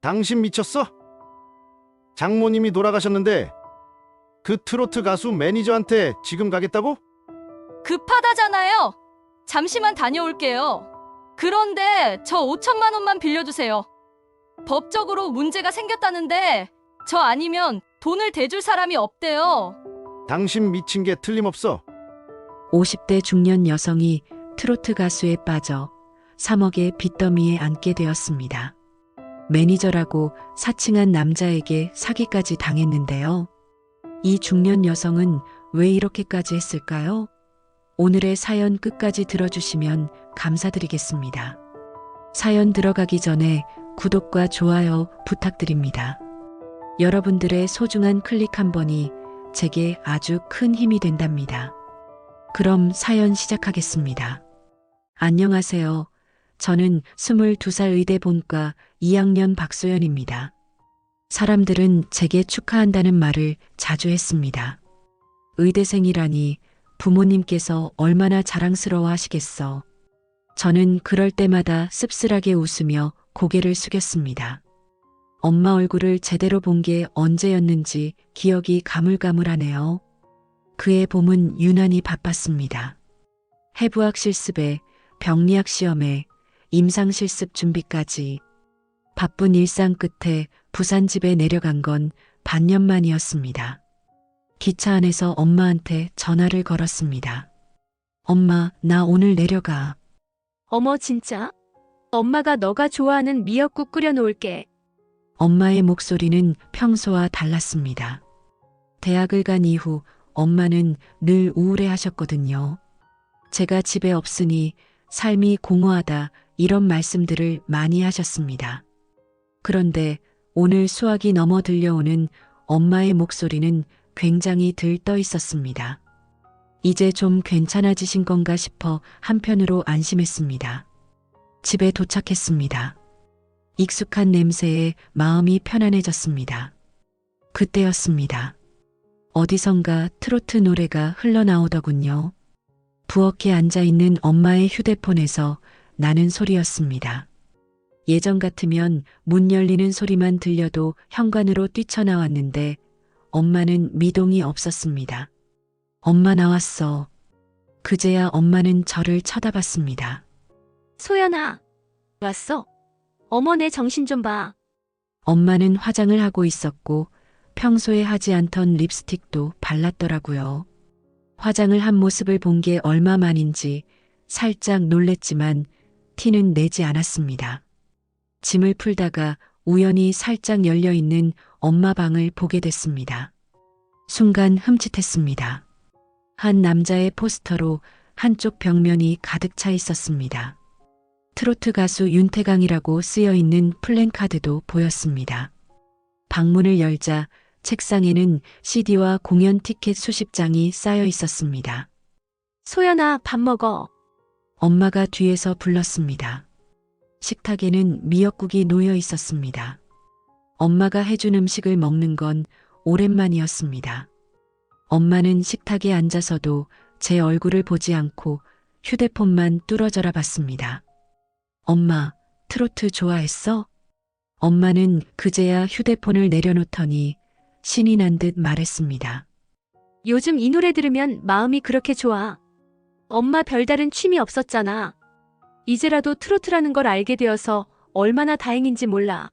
당신 미쳤어? 장모님이 돌아가셨는데 그 트로트 가수 매니저한테 지금 가겠다고? 급하다잖아요. 잠시만 다녀올게요. 그런데 저 5천만 원만 빌려주세요. 법적으로 문제가 생겼다는데 저 아니면 돈을 대줄 사람이 없대요. 당신 미친 게 틀림없어. 50대 중년 여성이 트로트 가수에 빠져 3억의 빚더미에 앉게 되었습니다. 매니저라고 사칭한 남자에게 사기까지 당했는데요. 이 중년 여성은 왜 이렇게까지 했을까요? 오늘의 사연 끝까지 들어주시면 감사드리겠습니다. 사연 들어가기 전에 구독과 좋아요 부탁드립니다. 여러분들의 소중한 클릭 한 번이 제게 아주 큰 힘이 된답니다. 그럼 사연 시작하겠습니다. 안녕하세요. 저는 22살 의대 본과 2학년 박소연입니다. 사람들은 제게 축하한다는 말을 자주 했습니다. 의대생이라니 부모님께서 얼마나 자랑스러워 하시겠어. 저는 그럴 때마다 씁쓸하게 웃으며 고개를 숙였습니다. 엄마 얼굴을 제대로 본 게 언제였는지 기억이 가물가물하네요. 그해 봄은 유난히 바빴습니다. 해부학 실습에 병리학 시험에 임상 실습 준비까지 바쁜 일상 끝에 부산 집에 내려간 건 반년 만이었습니다. 기차 안에서 엄마한테 전화를 걸었습니다. 엄마, 나 오늘 내려가. 어머, 진짜? 엄마가 너가 좋아하는 미역국 끓여 놓을게. 엄마의 목소리는 평소와 달랐습니다. 대학을 간 이후 엄마는 늘 우울해 하셨거든요. 제가 집에 없으니 삶이 공허하다 이런 말씀들을 많이 하셨습니다. 그런데 오늘 수학이 넘어 들려오는 엄마의 목소리는 굉장히 들떠 있었습니다. 이제 좀 괜찮아지신 건가 싶어 한편으로 안심했습니다. 집에 도착했습니다. 익숙한 냄새에 마음이 편안해졌습니다. 그때였습니다. 어디선가 트로트 노래가 흘러나오더군요. 부엌에 앉아있는 엄마의 휴대폰에서 나는 소리였습니다. 예전 같으면 문 열리는 소리만 들려도 현관으로 뛰쳐나왔는데 엄마는 미동이 없었습니다. 엄마 나왔어. 그제야 엄마는 저를 쳐다봤습니다. 소연아, 왔어? 어머, 내 정신 좀 봐. 엄마는 화장을 하고 있었고 평소에 하지 않던 립스틱도 발랐더라고요. 화장을 한 모습을 본 게 얼마만인지 살짝 놀랬지만 티는 내지 않았습니다. 짐을 풀다가 우연히 살짝 열려있는 엄마 방을 보게 됐습니다. 순간 흠칫했습니다. 한 남자의 포스터로 한쪽 벽면이 가득 차 있었습니다. 트로트 가수 윤태강이라고 쓰여있는 플랜카드도 보였습니다. 방문을 열자 책상에는 CD와 공연 티켓 수십 장이 쌓여 있었습니다. 소연아, 밥 먹어. 엄마가 뒤에서 불렀습니다. 식탁에는 미역국이 놓여 있었습니다. 엄마가 해준 음식을 먹는 건 오랜만이었습니다. 엄마는 식탁에 앉아서도 제 얼굴을 보지 않고 휴대폰만 뚫어져라 봤습니다. 엄마, 트로트 좋아했어? 엄마는 그제야 휴대폰을 내려놓더니 신이 난 듯 말했습니다. 요즘 이 노래 들으면 마음이 그렇게 좋아. 엄마 별다른 취미 없었잖아. 이제라도 트로트라는 걸 알게 되어서 얼마나 다행인지 몰라.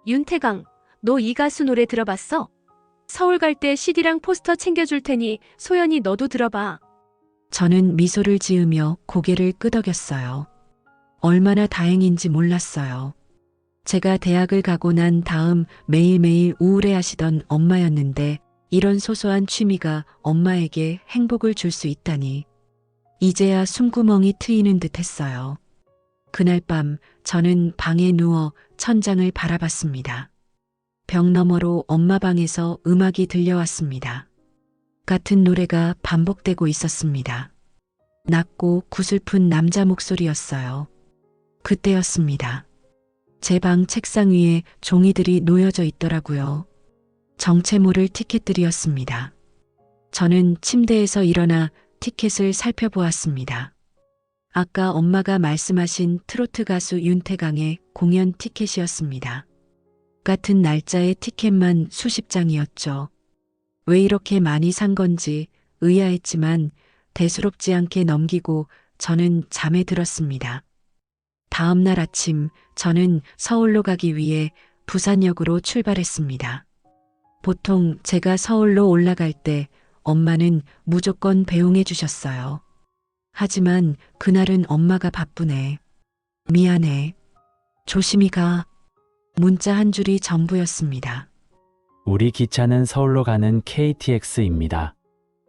윤태강, 너 이 가수 노래 들어봤어? 서울 갈 때 CD랑 포스터 챙겨줄 테니 소연이 너도 들어봐. 저는 미소를 지으며 고개를 끄덕였어요. 얼마나 다행인지 몰랐어요. 제가 대학을 가고 난 다음 매일매일 우울해하시던 엄마였는데 이런 소소한 취미가 엄마에게 행복을 줄 수 있다니. 이제야 숨구멍이 트이는 듯 했어요. 그날 밤 저는 방에 누워 천장을 바라봤습니다. 벽 너머로 엄마 방에서 음악이 들려왔습니다. 같은 노래가 반복되고 있었습니다. 낮고 구슬픈 남자 목소리였어요. 그때였습니다. 제 방 책상 위에 종이들이 놓여져 있더라고요. 정체 모를 티켓들이었습니다. 저는 침대에서 일어나 티켓을 살펴보았습니다. 아까 엄마가 말씀하신 트로트 가수 윤태강의 공연 티켓이었습니다. 같은 날짜의 티켓만 수십 장이었죠. 왜 이렇게 많이 산 건지 의아했지만 대수롭지 않게 넘기고 저는 잠에 들었습니다. 다음 날 아침 저는 서울로 가기 위해 부산역으로 출발했습니다. 보통 제가 서울로 올라갈 때 엄마는 무조건 배웅해 주셨어요. 하지만 그날은 엄마가 바쁘네. 미안해. 조심히 가. 문자 한 줄이 전부였습니다. 우리 기차는 서울로 가는 KTX입니다.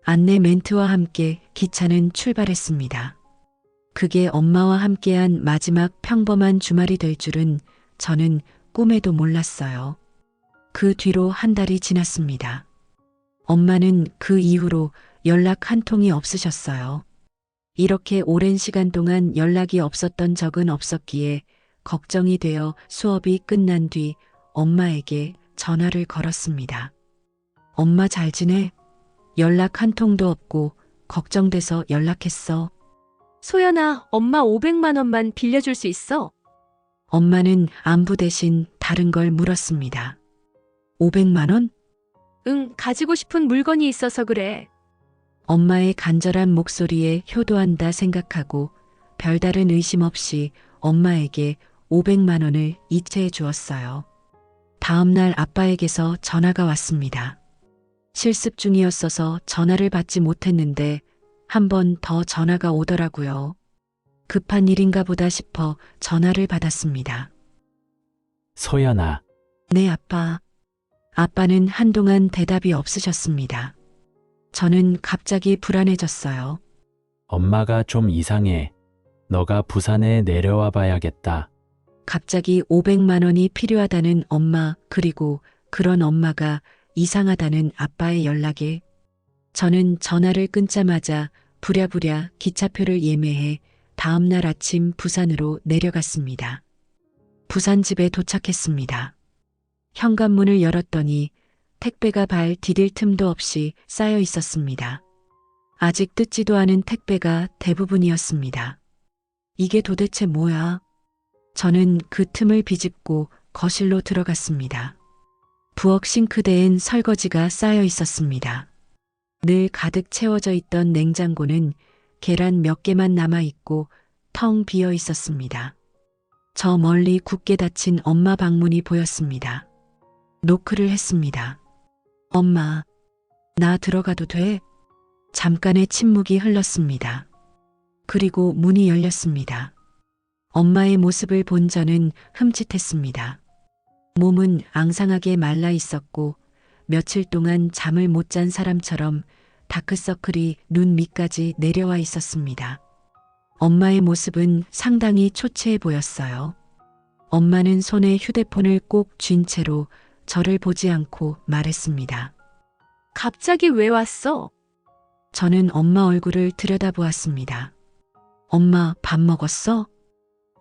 안내 멘트와 함께 기차는 출발했습니다. 그게 엄마와 함께한 마지막 평범한 주말이 될 줄은 저는 꿈에도 몰랐어요. 그 뒤로 한 달이 지났습니다. 엄마는 그 이후로 연락 한 통이 없으셨어요. 이렇게 오랜 시간 동안 연락이 없었던 적은 없었기에 걱정이 되어 수업이 끝난 뒤 엄마에게 전화를 걸었습니다. 엄마 잘 지내? 연락 한 통도 없고 걱정돼서 연락했어. 소연아, 엄마 500만 원만 빌려줄 수 있어? 엄마는 안부 대신 다른 걸 물었습니다. 500만 원? 응, 가지고 싶은 물건이 있어서 그래. 엄마의 간절한 목소리에 효도한다 생각하고 별다른 의심 없이 엄마에게 500만 원을 이체해 주었어요. 다음 날 아빠에게서 전화가 왔습니다. 실습 중이었어서 전화를 받지 못했는데 한 번 더 전화가 오더라고요. 급한 일인가 보다 싶어 전화를 받았습니다. 소연아, 네, 아빠. 아빠는 한동안 대답이 없으셨습니다. 저는 갑자기 불안해졌어요. 엄마가 좀 이상해. 너가 부산에 내려와 봐야겠다. 갑자기 500만 원이 필요하다는 엄마, 그리고 그런 엄마가 이상하다는 아빠의 연락에 저는 전화를 끊자마자 부랴부랴 기차표를 예매해 다음 날 아침 부산으로 내려갔습니다. 부산 집에 도착했습니다. 현관문을 열었더니 택배가 발 디딜 틈도 없이 쌓여 있었습니다. 아직 뜯지도 않은 택배가 대부분이었습니다. 이게 도대체 뭐야? 저는 그 틈을 비집고 거실로 들어갔습니다. 부엌 싱크대엔 설거지가 쌓여 있었습니다. 늘 가득 채워져 있던 냉장고는 계란 몇 개만 남아있고 텅 비어 있었습니다. 저 멀리 굳게 닫힌 엄마 방문이 보였습니다. 노크를 했습니다. 엄마, 나 들어가도 돼? 잠깐의 침묵이 흘렀습니다. 그리고 문이 열렸습니다. 엄마의 모습을 본 저는 흠칫했습니다. 몸은 앙상하게 말라 있었고 며칠 동안 잠을 못 잔 사람처럼 다크서클이 눈 밑까지 내려와 있었습니다. 엄마의 모습은 상당히 초췌해 보였어요. 엄마는 손에 휴대폰을 꼭 쥔 채로 저를 보지 않고 말했습니다. 갑자기 왜 왔어? 저는 엄마 얼굴을 들여다보았습니다. 엄마 밥 먹었어?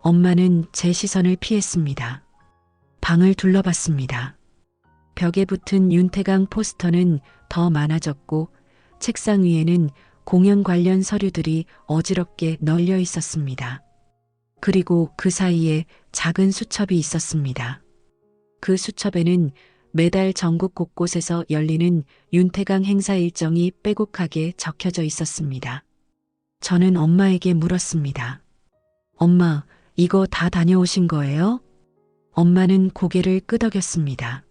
엄마는 제 시선을 피했습니다. 방을 둘러봤습니다. 벽에 붙은 윤태강 포스터는 더 많아졌고 책상 위에는 공연 관련 서류들이 어지럽게 널려 있었습니다. 그리고 그 사이에 작은 수첩이 있었습니다. 그 수첩에는 매달 전국 곳곳에서 열리는 윤태강 행사 일정이 빼곡하게 적혀져 있었습니다. 저는 엄마에게 물었습니다. 엄마, 이거 다 다녀오신 거예요? 엄마는 고개를 끄덕였습니다.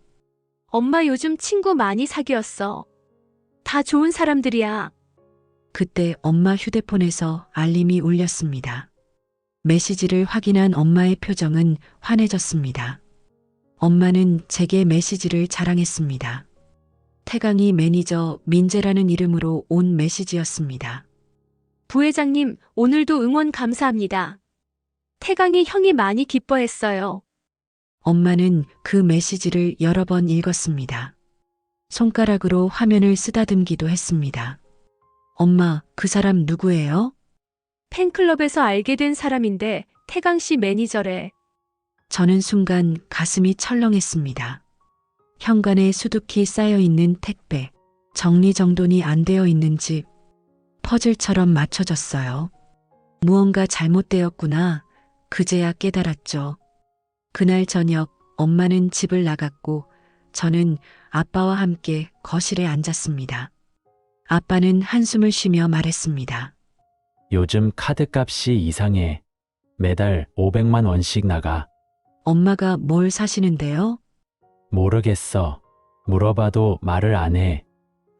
엄마 요즘 친구 많이 사귀었어. 다 좋은 사람들이야. 그때 엄마 휴대폰에서 알림이 울렸습니다. 메시지를 확인한 엄마의 표정은 환해졌습니다. 엄마는 제게 메시지를 자랑했습니다. 태강이 매니저 민재라는 이름으로 온 메시지였습니다. 부회장님, 오늘도 응원 감사합니다. 태강이 형이 많이 기뻐했어요. 엄마는 그 메시지를 여러 번 읽었습니다. 손가락으로 화면을 쓰다듬기도 했습니다. 엄마, 그 사람 누구예요? 팬클럽에서 알게 된 사람인데 태강 씨 매니저래. 저는 순간 가슴이 철렁했습니다. 현관에 수두키 쌓여있는 택배, 정리정돈이 안 되어 있는 집, 퍼즐처럼 맞춰졌어요. 무언가 잘못되었구나. 그제야 깨달았죠. 그날 저녁 엄마는 집을 나갔고 저는 아빠와 함께 거실에 앉았습니다. 아빠는 한숨을 쉬며 말했습니다. 요즘 카드값이 이상해. 매달 500만 원씩 나가. 엄마가 뭘 사시는데요? 모르겠어. 물어봐도 말을 안 해.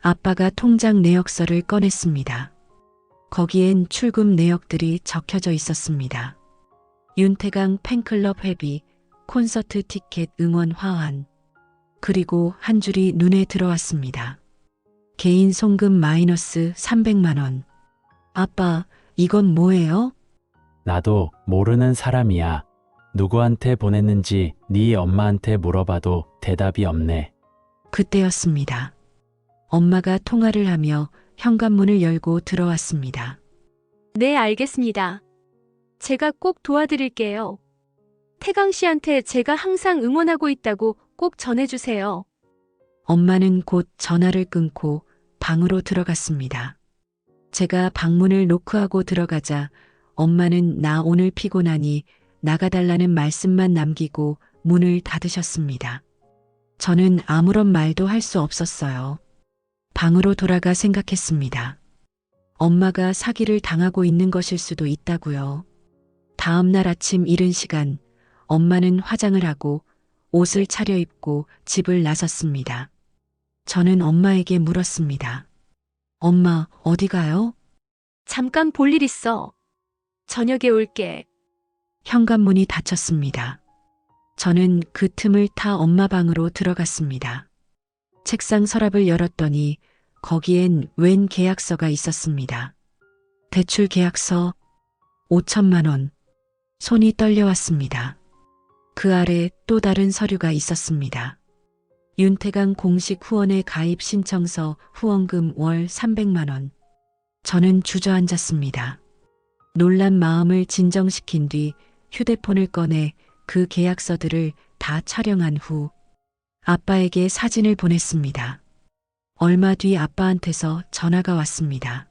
아빠가 통장 내역서를 꺼냈습니다. 거기엔 출금 내역들이 적혀져 있었습니다. 윤태강 팬클럽 회비, 콘서트 티켓 응원 화환. 그리고 한 줄이 눈에 들어왔습니다. 개인 송금 마이너스 300만 원. 아빠, 이건 뭐예요? 나도 모르는 사람이야. 누구한테 보냈는지 네 엄마한테 물어봐도 대답이 없네. 그때였습니다. 엄마가 통화를 하며 현관문을 열고 들어왔습니다. 네, 알겠습니다. 제가 꼭 도와드릴게요. 태강 씨한테 제가 항상 응원하고 있다고 꼭 전해주세요. 엄마는 곧 전화를 끊고 방으로 들어갔습니다. 제가 방문을 노크하고 들어가자 엄마는 나 오늘 피곤하니 나가달라는 말씀만 남기고 문을 닫으셨습니다. 저는 아무런 말도 할 수 없었어요. 방으로 돌아가 생각했습니다. 엄마가 사기를 당하고 있는 것일 수도 있다고요. 다음 날 아침 이른 시간 엄마는 화장을 하고 옷을 차려입고 집을 나섰습니다. 저는 엄마에게 물었습니다. 엄마, 어디 가요? 잠깐 볼 일 있어. 저녁에 올게. 현관문이 닫혔습니다. 저는 그 틈을 타 엄마 방으로 들어갔습니다. 책상 서랍을 열었더니 거기엔 웬 계약서가 있었습니다. 대출 계약서 5천만 원. 손이 떨려왔습니다. 그 아래 또 다른 서류가 있었습니다. 윤태강 공식 후원회 가입 신청서 후원금 월 300만 원. 저는 주저앉았습니다. 놀란 마음을 진정시킨 뒤 휴대폰을 꺼내 그 계약서들을 다 촬영한 후 아빠에게 사진을 보냈습니다. 얼마 뒤 아빠한테서 전화가 왔습니다.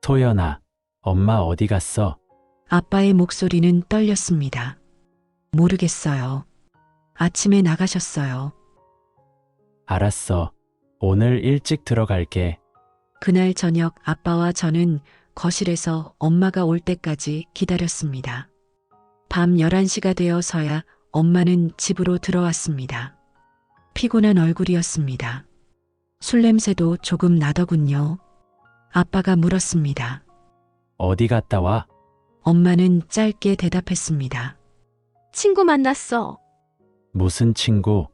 소연아, 엄마 어디 갔어? 아빠의 목소리는 떨렸습니다. 모르겠어요. 아침에 나가셨어요. 알았어. 오늘 일찍 들어갈게. 그날 저녁 아빠와 저는 거실에서 엄마가 올 때까지 기다렸습니다. 밤 11시가 되어서야 엄마는 집으로 들어왔습니다. 피곤한 얼굴이었습니다. 술 냄새도 조금 나더군요. 아빠가 물었습니다. 어디 갔다 와? 엄마는 짧게 대답했습니다. 친구 만났어. 무슨 친구?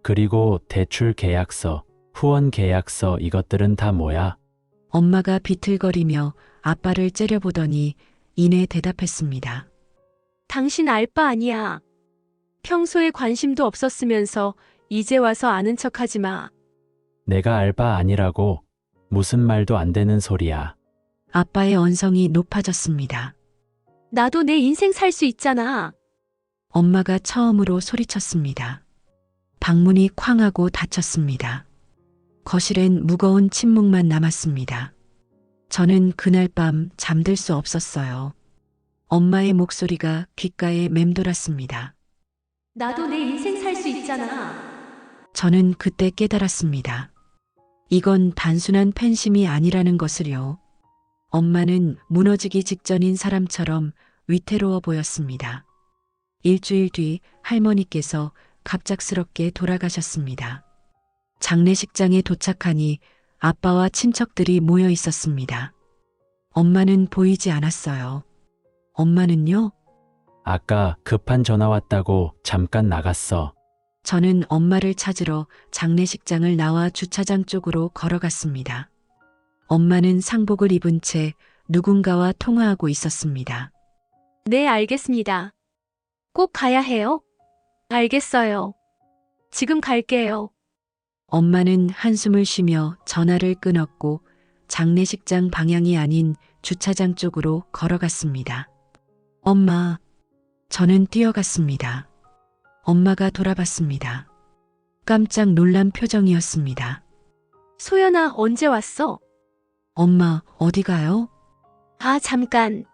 그리고 대출 계약서, 후원 계약서 이것들은 다 뭐야? 엄마가 비틀거리며 아빠를 째려보더니 이내 대답했습니다. 당신 알 바 아니야. 평소에 관심도 없었으면서 이제 와서 아는 척하지 마. 내가 알 바 아니라고. 무슨 말도 안 되는 소리야. 아빠의 언성이 높아졌습니다. 나도 내 인생 살 수 있잖아. 엄마가 처음으로 소리쳤습니다. 방문이 쾅 하고 닫혔습니다. 거실엔 무거운 침묵만 남았습니다. 저는 그날 밤 잠들 수 없었어요. 엄마의 목소리가 귓가에 맴돌았습니다. 나도 내 인생 살 수 있잖아. 저는 그때 깨달았습니다. 이건 단순한 팬심이 아니라는 것을요. 엄마는 무너지기 직전인 사람처럼 위태로워 보였습니다. 일주일 뒤 할머니께서 갑작스럽게 돌아가셨습니다. 장례식장에 도착하니 아빠와 친척들이 모여 있었습니다. 엄마는 보이지 않았어요. 엄마는요? 아까 급한 전화 왔다고 잠깐 나갔어. 저는 엄마를 찾으러 장례식장을 나와 주차장 쪽으로 걸어갔습니다. 엄마는 상복을 입은 채 누군가와 통화하고 있었습니다. 네, 알겠습니다. 꼭 가야 해요? 알겠어요. 지금 갈게요. 엄마는 한숨을 쉬며 전화를 끊었고 장례식장 방향이 아닌 주차장 쪽으로 걸어갔습니다. 엄마, 저는 뛰어갔습니다. 엄마가 돌아봤습니다. 깜짝 놀란 표정이었습니다. 소연아, 언제 왔어? 엄마, 어디 가요? 아, 잠깐.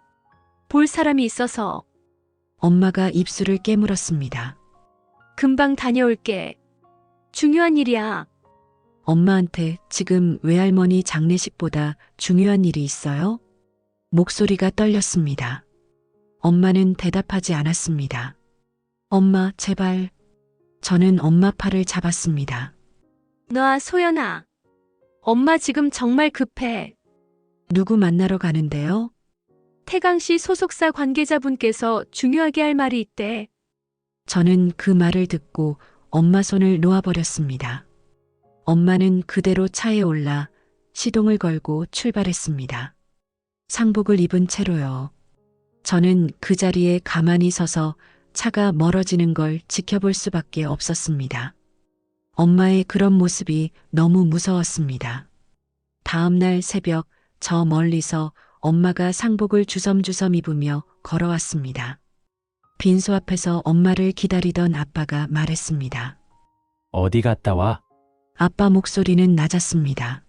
볼 사람이 있어서. 엄마가 입술을 깨물었습니다. 금방 다녀올게. 중요한 일이야. 엄마한테 지금 외할머니 장례식보다 중요한 일이 있어요? 목소리가 떨렸습니다. 엄마는 대답하지 않았습니다. 엄마, 제발. 저는 엄마 팔을 잡았습니다. 놔, 소연아. 엄마 지금 정말 급해. 누구 만나러 가는데요? 태강시 소속사 관계자분께서 중요하게 할 말이 있대. 저는 그 말을 듣고 엄마 손을 놓아버렸습니다. 엄마는 그대로 차에 올라 시동을 걸고 출발했습니다. 상복을 입은 채로요. 저는 그 자리에 가만히 서서 차가 멀어지는 걸 지켜볼 수밖에 없었습니다. 엄마의 그런 모습이 너무 무서웠습니다. 다음 날 새벽 저 멀리서 엄마가 상복을 주섬주섬 입으며 걸어왔습니다. 빈소 앞에서 엄마를 기다리던 아빠가 말했습니다. 어디 갔다 와? 아빠 목소리는 낮았습니다.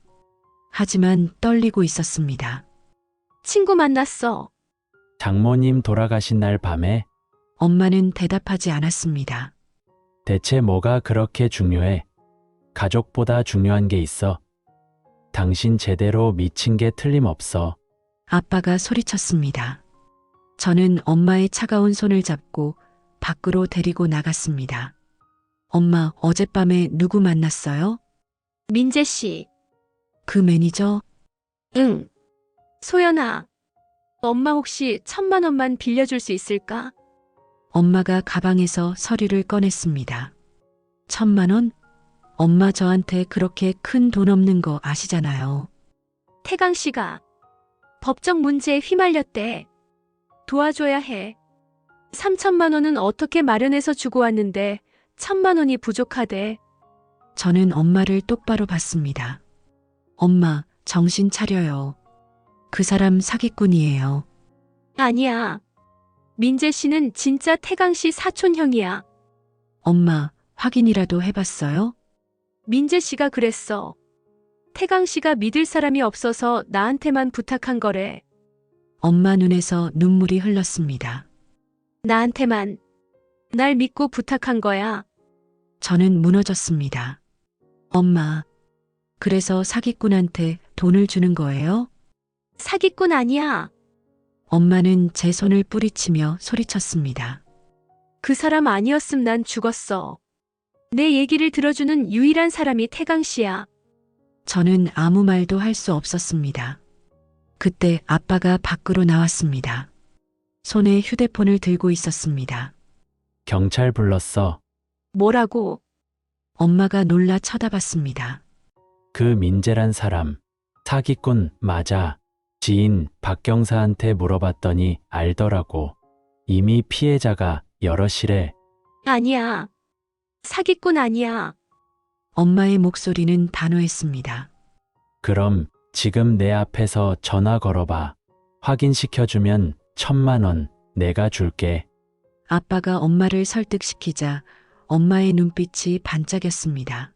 하지만 떨리고 있었습니다. 친구 만났어. 장모님 돌아가신 날 밤에 엄마는 대답하지 않았습니다. 대체 뭐가 그렇게 중요해? 가족보다 중요한 게 있어. 당신 제대로 미친 게 틀림없어. 아빠가 소리쳤습니다. 저는 엄마의 차가운 손을 잡고 밖으로 데리고 나갔습니다. 엄마, 어젯밤에 누구 만났어요? 민재 씨. 그 매니저? 응. 소연아. 엄마 혹시 1,000만 원만 빌려줄 수 있을까? 엄마가 가방에서 서류를 꺼냈습니다. 1,000만 원? 엄마 저한테 그렇게 큰 돈 없는 거 아시잖아요. 태강 씨가 법적 문제에 휘말렸대. 도와줘야 해. 3,000만 원은 어떻게 마련해서 주고 왔는데 1,000만 원이 부족하대. 저는 엄마를 똑바로 봤습니다. 엄마, 정신 차려요. 그 사람 사기꾼이에요. 아니야. 민재 씨는 진짜 태강 씨 사촌형이야. 엄마, 확인이라도 해봤어요? 민재 씨가 그랬어. 태강 씨가 믿을 사람이 없어서 나한테만 부탁한 거래. 엄마 눈에서 눈물이 흘렀습니다. 나한테만. 날 믿고 부탁한 거야. 저는 무너졌습니다. 엄마, 그래서 사기꾼한테 돈을 주는 거예요? 사기꾼 아니야. 엄마는 제 손을 뿌리치며 소리쳤습니다. 그 사람 아니었음 난 죽었어. 내 얘기를 들어주는 유일한 사람이 태강 씨야. 저는 아무 말도 할 수 없었습니다. 그때 아빠가 밖으로 나왔습니다. 손에 휴대폰을 들고 있었습니다. 경찰 불렀어. 뭐라고? 엄마가 놀라 쳐다봤습니다. 그 민재란 사람. 사기꾼 맞아. 지인 박경사한테 물어봤더니 알더라고. 이미 피해자가 여럿이래. 아니야. 사기꾼 아니야. 엄마의 목소리는 단호했습니다. 그럼 지금 내 앞에서 전화 걸어봐. 확인시켜주면 1,000만 원 내가 줄게. 아빠가 엄마를 설득시키자 엄마의 눈빛이 반짝였습니다.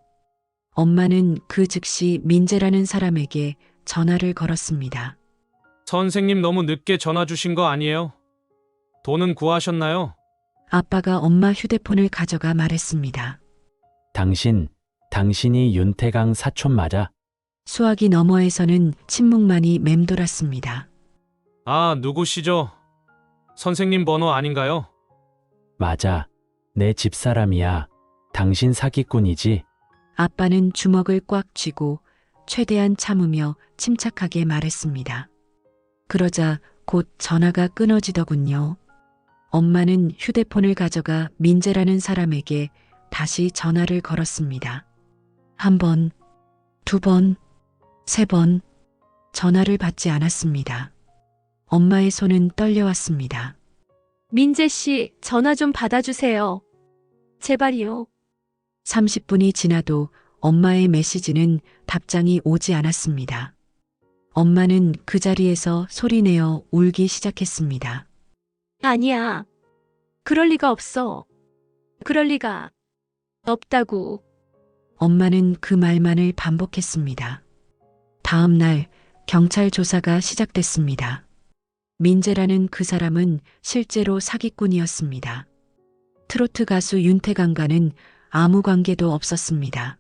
엄마는 그 즉시 민재라는 사람에게 전화를 걸었습니다. 선생님 너무 늦게 전화 주신 거 아니에요? 돈은 구하셨나요? 아빠가 엄마 휴대폰을 가져가 말했습니다. 당신이 윤태강 사촌 맞아? 수화기 너머에서는 침묵만이 맴돌았습니다. 아, 누구시죠? 선생님 번호 아닌가요? 맞아. 내 집사람이야. 당신 사기꾼이지? 아빠는 주먹을 꽉 쥐고 최대한 참으며 침착하게 말했습니다. 그러자 곧 전화가 끊어지더군요. 엄마는 휴대폰을 가져가 민재라는 사람에게 다시 전화를 걸었습니다. 1번, 2번, 3번. 전화를 받지 않았습니다. 엄마의 손은 떨려왔습니다. 민재 씨, 전화 좀 받아주세요. 제발이요. 30분이 지나도 엄마의 메시지는 답장이 오지 않았습니다. 엄마는 그 자리에서 소리내어 울기 시작했습니다. 아니야. 그럴 리가 없어. 그럴 리가 없다고. 엄마는 그 말만을 반복했습니다. 다음 날 경찰 조사가 시작됐습니다. 민재라는 그 사람은 실제로 사기꾼이었습니다. 트로트 가수 윤태강과는 아무 관계도 없었습니다.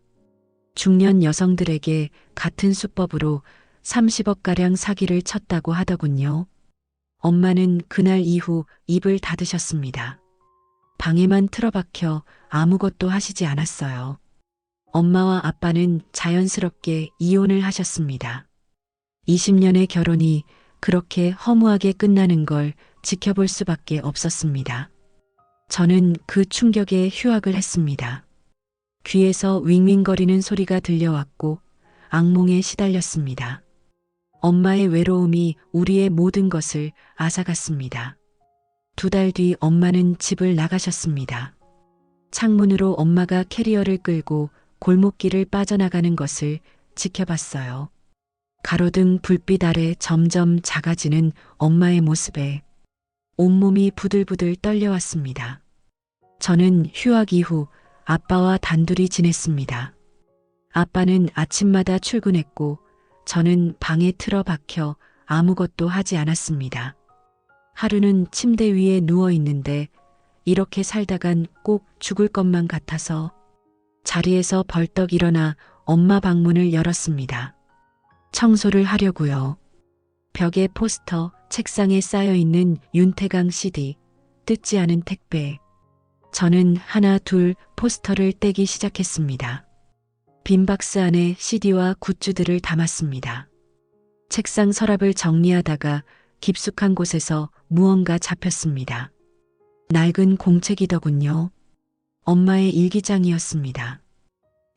중년 여성들에게 같은 수법으로 30억가량 사기를 쳤다고 하더군요. 엄마는 그날 이후 입을 닫으셨습니다. 방에만 틀어박혀 아무것도 하시지 않았어요. 엄마와 아빠는 자연스럽게 이혼을 하셨습니다. 20년의 결혼이 그렇게 허무하게 끝나는 걸 지켜볼 수밖에 없었습니다. 저는 그 충격에 휴학을 했습니다. 귀에서 윙윙거리는 소리가 들려왔고 악몽에 시달렸습니다. 엄마의 외로움이 우리의 모든 것을 앗아갔습니다. 2달 뒤 엄마는 집을 나가셨습니다. 창문으로 엄마가 캐리어를 끌고 골목길을 빠져나가는 것을 지켜봤어요. 가로등 불빛 아래 점점 작아지는 엄마의 모습에 온몸이 부들부들 떨려왔습니다. 저는 휴학 이후 아빠와 단둘이 지냈습니다. 아빠는 아침마다 출근했고 저는 방에 틀어박혀 아무것도 하지 않았습니다. 하루는 침대 위에 누워 있는데 이렇게 살다간 꼭 죽을 것만 같아서 자리에서 벌떡 일어나 엄마 방문을 열었습니다. 청소를 하려고요. 벽에 포스터, 책상에 쌓여있는 윤태강 CD, 뜯지 않은 택배. 저는 하나 둘 포스터를 떼기 시작했습니다. 빈 박스 안에 CD와 굿즈들을 담았습니다. 책상 서랍을 정리하다가 깊숙한 곳에서 무언가 잡혔습니다. 낡은 공책이더군요. 엄마의 일기장이었습니다.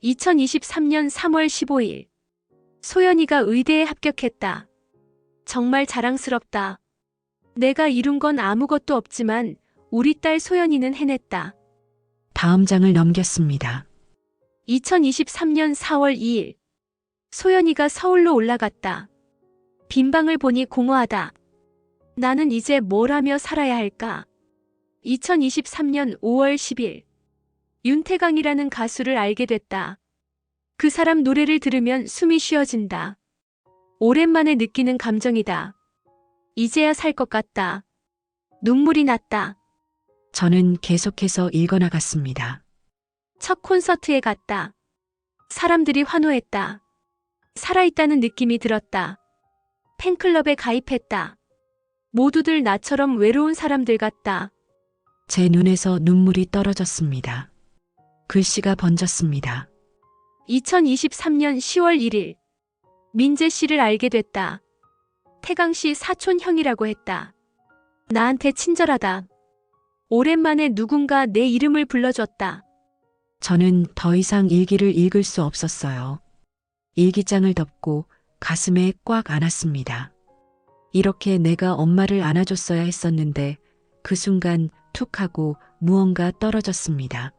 2023년 3월 15일. 소연이가 의대에 합격했다. 정말 자랑스럽다. 내가 이룬 건 아무것도 없지만 우리 딸 소연이는 해냈다. 다음 장을 넘겼습니다. 2023년 4월 2일. 소연이가 서울로 올라갔다. 빈 방을 보니 공허하다. 나는 이제 뭘 하며 살아야 할까? 2023년 5월 10일. 윤태강이라는 가수를 알게 됐다. 그 사람 노래를 들으면 숨이 쉬어진다. 오랜만에 느끼는 감정이다. 이제야 살 것 같다. 눈물이 났다. 저는 계속해서 읽어나갔습니다. 첫 콘서트에 갔다. 사람들이 환호했다. 살아있다는 느낌이 들었다. 팬클럽에 가입했다. 모두들 나처럼 외로운 사람들 같다. 제 눈에서 눈물이 떨어졌습니다. 글씨가 번졌습니다. 2023년 10월 1일. 민재 씨를 알게 됐다. 태강 씨 사촌 형이라고 했다. 나한테 친절하다. 오랜만에 누군가 내 이름을 불러줬다. 저는 더 이상 일기를 읽을 수 없었어요. 일기장을 덮고 가슴에 꽉 안았습니다. 이렇게 내가 엄마를 안아줬어야 했었는데 그 순간 툭 하고 무언가 떨어졌습니다.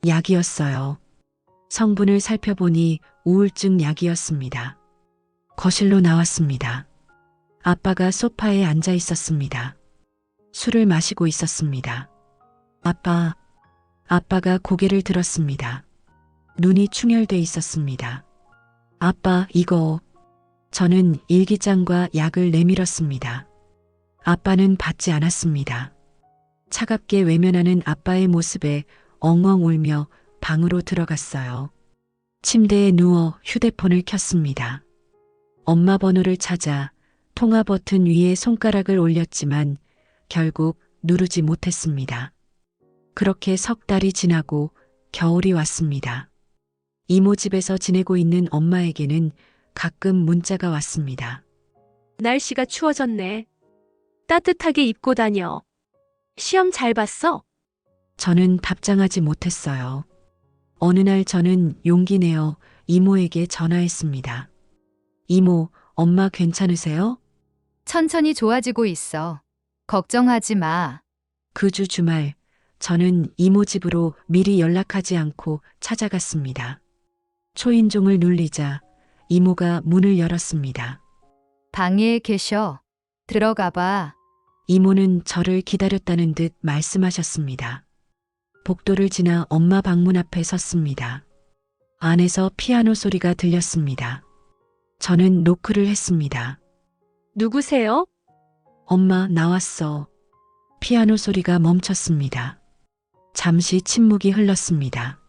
약이었어요. 성분을 살펴보니 우울증 약이었습니다. 거실로 나왔습니다. 아빠가 소파에 앉아 있었습니다. 술을 마시고 있었습니다. 아빠가 고개를 들었습니다. 눈이 충혈돼 있었습니다. 아빠, 이거. 저는 일기장과 약을 내밀었습니다. 아빠는 받지 않았습니다. 차갑게 외면하는 아빠의 모습에 엉엉 울며 방으로 들어갔어요. 침대에 누워 휴대폰을 켰습니다. 엄마 번호를 찾아 통화 버튼 위에 손가락을 올렸지만 결국 누르지 못했습니다. 그렇게 석 달이 지나고 겨울이 왔습니다. 이모 집에서 지내고 있는 엄마에게는 가끔 문자가 왔습니다. 날씨가 추워졌네. 따뜻하게 입고 다녀. 시험 잘 봤어? 저는 답장하지 못했어요. 어느 날 저는 용기 내어 이모에게 전화했습니다. 이모, 엄마 괜찮으세요? 천천히 좋아지고 있어. 걱정하지 마. 그 주 주말, 저는 이모 집으로 미리 연락하지 않고 찾아갔습니다. 초인종을 눌리자 이모가 문을 열었습니다. 방에 계셔. 들어가 봐. 이모는 저를 기다렸다는 듯 말씀하셨습니다. 복도를 지나 엄마 방문 앞에 섰습니다. 안에서 피아노 소리가 들렸습니다. 저는 노크를 했습니다. 누구세요? 엄마, 나왔어. 피아노 소리가 멈췄습니다. 잠시 침묵이 흘렀습니다.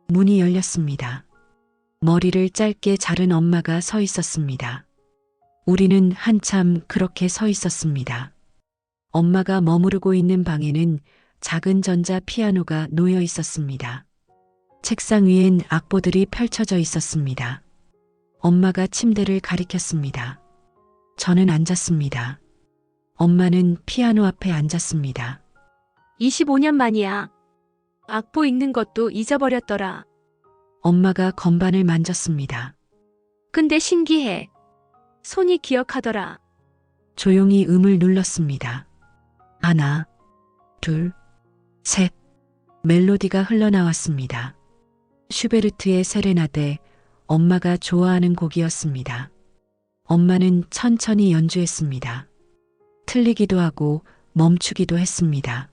문이 열렸습니다. 머리를 짧게 자른 엄마가 서 있었습니다. 우리는 한참 그렇게 서 있었습니다. 엄마가 머무르고 있는 방에는 작은 전자 피아노가 놓여 있었습니다. 책상 위엔 악보들이 펼쳐져 있었습니다. 엄마가 침대를 가리켰습니다. 저는 앉았습니다. 엄마는 피아노 앞에 앉았습니다. 25년 만이야. 악보 읽는 것도 잊어버렸더라. 엄마가 건반을 만졌습니다. 근데 신기해. 손이 기억하더라. 조용히 음을 눌렀습니다. 하나, 둘, 셋. 멜로디가 흘러나왔습니다. 슈베르트의 세레나데, 엄마가 좋아하는 곡이었습니다. 엄마는 천천히 연주했습니다. 틀리기도 하고 멈추기도 했습니다.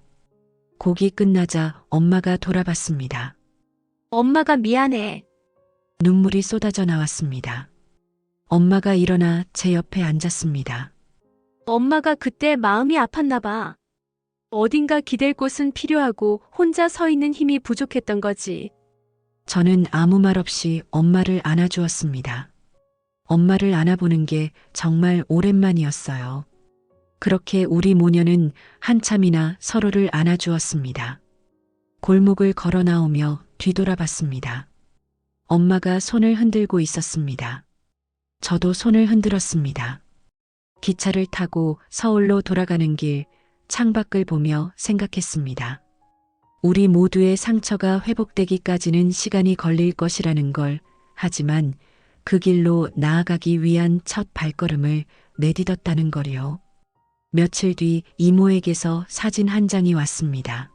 곡이 끝나자 엄마가 돌아봤습니다. 엄마가 미안해. 눈물이 쏟아져 나왔습니다. 엄마가 일어나 제 옆에 앉았습니다. 엄마가 그때 마음이 아팠나 봐. 어딘가 기댈 곳은 필요하고 혼자 서 있는 힘이 부족했던 거지. 저는 아무 말 없이 엄마를 안아주었습니다. 엄마를 안아보는 게 정말 오랜만이었어요. 그렇게 우리 모녀는 한참이나 서로를 안아주었습니다. 골목을 걸어 나오며 뒤돌아봤습니다. 엄마가 손을 흔들고 있었습니다. 저도 손을 흔들었습니다. 기차를 타고 서울로 돌아가는 길 창밖을 보며 생각했습니다. 우리 모두의 상처가 회복되기까지는 시간이 걸릴 것이라는 걸, 하지만 그 길로 나아가기 위한 첫 발걸음을 내딛었다는 거리요. 며칠 뒤 이모에게서 사진 한 장이 왔습니다.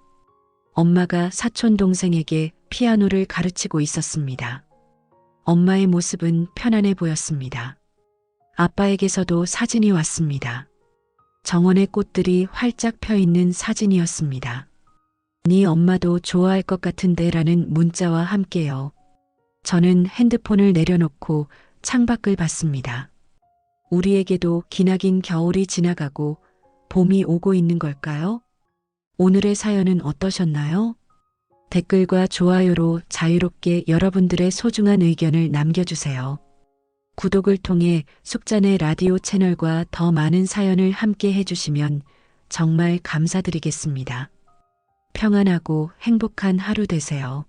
엄마가 사촌 동생에게 피아노를 가르치고 있었습니다. 엄마의 모습은 편안해 보였습니다. 아빠에게서도 사진이 왔습니다. 정원의 꽃들이 활짝 펴 있는 사진이었습니다. 네 엄마도 좋아할 것 같은데 라는 문자와 함께요. 저는 핸드폰을 내려놓고 창밖을 봤습니다. 우리에게도 기나긴 겨울이 지나가고 봄이 오고 있는 걸까요? 오늘의 사연은 어떠셨나요? 댓글과 좋아요로 자유롭게 여러분들의 소중한 의견을 남겨주세요. 구독을 통해 숙자네 라디오 채널과 더 많은 사연을 함께 해주시면 정말 감사드리겠습니다. 평안하고 행복한 하루 되세요.